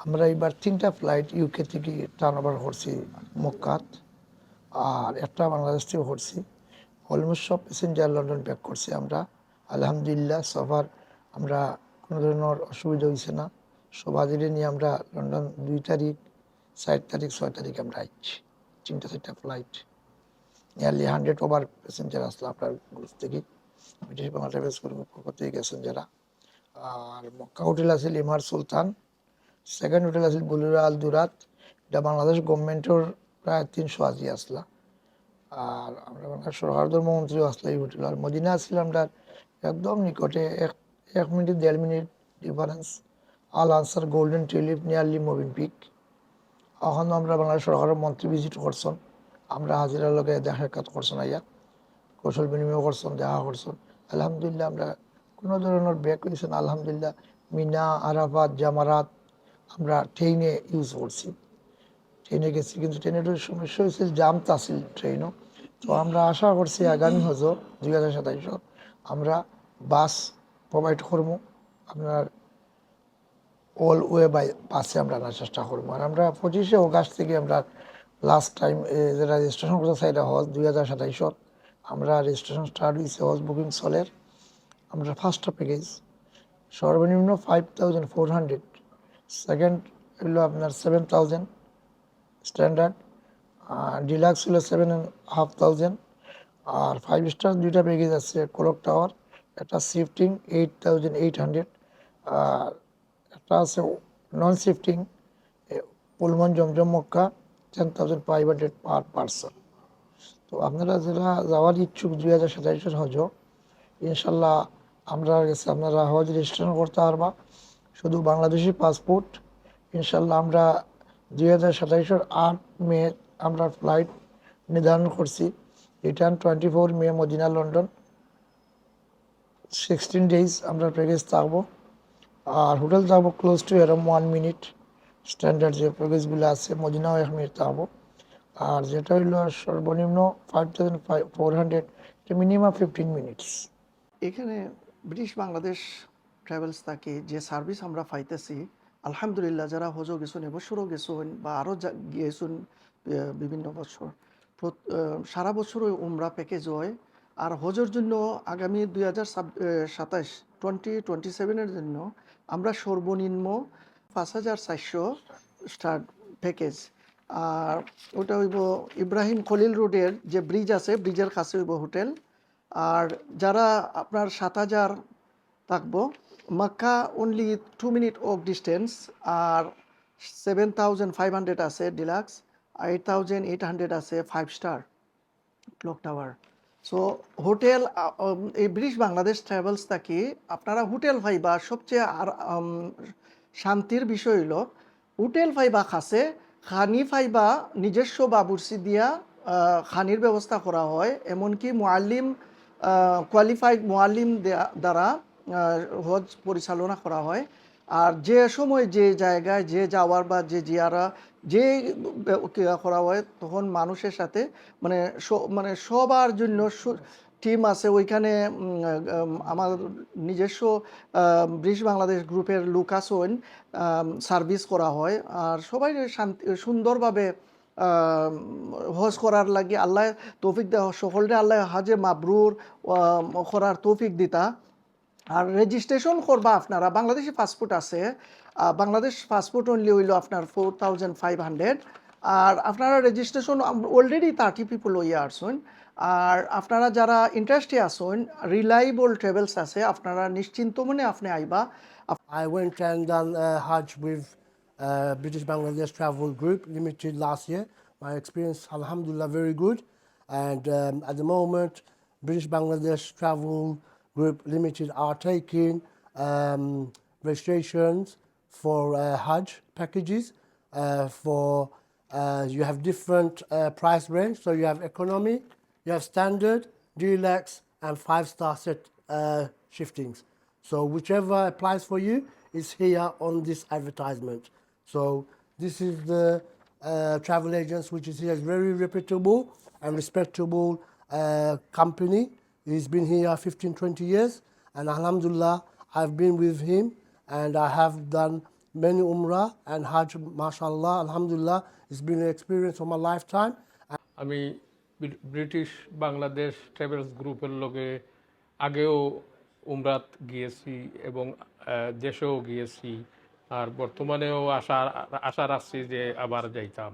আমরা এবার 3টা ফ্লাইট ইউকে থেকে টার্ন ওভার করছি মক্কাত, আর একটা বাংলাদেশ থেকে করছি। অলমোস্ট সব প্যাসেঞ্জার লন্ডন ব্যাক করছি আমরা। আলহামদুলিল্লাহ সবার আমরা কোনো ধরনের অসুবিধা হয়েছে না। সব হাজিরে নিয়ে আমরা লন্ডন 2 তারিখ, 4 তারিখ, 6 তারিখ আমরা আইছি। 3টা ফ্লাইট, নিয়ারলি 100 ওভার প্যাসেঞ্জার আসলো আপনার গ্রুপ থেকে, ব্রিটিশ বাংলা ট্রাভেলস গ্রুপের পক্ষ থেকে গেছেন যারা। আর মক্কা হোটেল আছে ইমার সুলতান, সেকেন্ড হোটেল আছে বুলুরা আল দুরাত, এটা বাংলাদেশ গভর্নমেন্টের প্রায় 300 আজি আসলা। আর আমরা বাংলাদেশ সরকার ধর্মমন্ত্রীও আসলে এই হোটেল। আর মদিনা আসলে আমরা একদম নিকটে, 1 minute 1.5 minute difference. Al Ansar golden tulip nearly moving peak. এখন আমরা বাংলাদেশ সরকারের মন্ত্রী ভিজিট করছেন, আমরা হাজিরার লগে দেখা সাক্ষাৎ করছেন, আইয়া কৌশল বিনিময় করছেন, দেখা করছেন। আলহামদুলিল্লাহ আমরা কোনো ধরনের ব্যাক হয়েছেন আলহামদুলিল্লাহ। মিনা, আরাফাত, জামারাত আমরা ট্রেনে ইউজ করছি, ট্রেনে গেছি। কিন্তু ট্রেনের সমস্যা হয়েছে, জাম তাছিল ট্রেনও। তো আমরা আশা করছি আগামী হজ 2027 আমরা বাস প্রোভাইড করবো, আপনার অল ওয়ে বাই বাসে আমরা আনার চেষ্টা করবো। আর আমরা 25শে অগাস্ট থেকে আমরা লাস্ট টাইম যেটা রেজিস্ট্রেশন করতে চাই, এটা হজ 2027 আমরা রেজিস্ট্রেশন স্টার্ট হয়েছে, হজ বুকিং চলের। আমরা ফার্স্টটা প্যাকেজ সর্বনিম্ন 5400, সেকেন্ড হলো আপনার 7000 স্ট্যান্ডার্ড, ডিলাক্স হলো 7500, আর 5 স্টার 2টা প্যাকেজ আছে কোলক টাওয়ার, একটা শিফটিং 8800, আর একটা আছে নন শিফটিং পুলমন জমজম মক্কা 10,500 পার পার্সন। তো আপনারা যারা যাওয়ার ইচ্ছুক 2027 হজ, ইনশাল্লাহ আমরা গেছে আপনারা হজ রেজিস্ট্রেশন করতে পারবা, শুধু বাংলাদেশি পাসপোর্ট। ইনশাল্লাহ আমরা 2027 8 মে আমরা ফ্লাইট নির্ধারণ করছি, রিটার্ন 24 মে মদিনা লন্ডন, 16 ডেজ আমরা প্যাকেজ থাকবো। আর হোটেল থাকবো ক্লোজ টু এরম 1 মিনিট, স্ট্যান্ডার্ড যে প্যাকেজগুলো আছে মদিনাও 1 মিনিট থাকবো। আর যেটা হইলো সর্বনিম্ন 5400, এটা মিনিমাম 15 মিনিটস। এখানে ব্রিটিশ বাংলাদেশ ট্রাভেলস থেকে যে সার্ভিস আমরা পাইতেছি, আলহামদুলিল্লাহ যারা হজও গেছেন, এবছরও গেছেন বা আরও গিয়েছেন বিভিন্ন বছর, সারা বছরই উমরা প্যাকেজ হয়। আর হজের জন্য আগামী 2027 2027 জন্য আমরা সর্বনিম্ন 5400 স্টার্ট প্যাকেজ। আর ওটা হইব ইব্রাহিম খলিল রোডের যে ব্রিজ আছে, ব্রিজের কাছে হইব হোটেল। আর যারা আপনার 7000 থাকবো, Mecca only 2 minute walk distance. আর 7500 আছে ডিলাক্স, 8800 আছে 5 star clock tower. So hotel এই ব্রিটিশ বাংলাদেশ ট্রাভেলস থাকি আপনারা হোটেল পাইবা। সবচেয়ে আর শান্তির বিষয় হইল হোটেল পাইবা কাছে, খানি পাইবা নিজস্ব বাবুর্চি দিয়া খানির ব্যবস্থা করা হয়। এমনকি মুআল্লিম, কোয়ালিফাইড মুআল্লিম দ্বারা হজ পরিচালনা করা হয়। আর যে সময় যে জায়গায় যে যাওয়ার বা যে জিয়ারা যে করা হয়, তখন মানুষের সাথে মানে মানে সবার জন্য টিম আছে ওইখানে। আমার নিজস্ব ব্রিটিশ বাংলাদেশ গ্রুপের লোক আছেন, সার্ভিস করা হয়। আর সবাই শান্তি সুন্দরভাবে হজ করার লাগে আল্লাহ তৌফিক দেওয়া, সকলরে আল্লাহ হাজে মাবরুর করার তৌফিক দিতা। আর রেজিস্ট্রেশন করবা আপনারা, বাংলাদেশি পাসপোর্ট আছে, বাংলাদেশ পাসপোর্ট অনলি হইল আপনার 4500। আর আপনারা রেজিস্ট্রেশন অলরেডি 30 পিপল হইয়া আসুন। আর আপনারা যারা ইন্টারেস্টে আসুন, রিলায়েবল ট্রাভেলস আছে, আপনারা নিশ্চিন্ত মনে আপনি আইবা। I went and done Hajj with British Bangladesh Travel Group Limited last year. My experience, alhamdulillah, very good. And at the moment, British Bangladesh Travel Group Limited are taking registrations for Hajj packages. You have different price range. So you have economy, you have standard, deluxe, and 5-star set shiftings. So whichever applies for you is here on this advertisement. So this is the travel agents which is here, is very reputable and respectable company. He's been here 15-20 years, and alhamdulillah I've been with him and I have done many Umrah and Hajj, mashallah, alhamdulillah. It's been an experience of my lifetime. আমি British Bangladesh travels গ্রুপের লগে আগেও উমরাত গিয়েছি এবং দেশেও গিয়েছি আর বর্তমানেও আশা রাখছি যে আবার যাইতাম।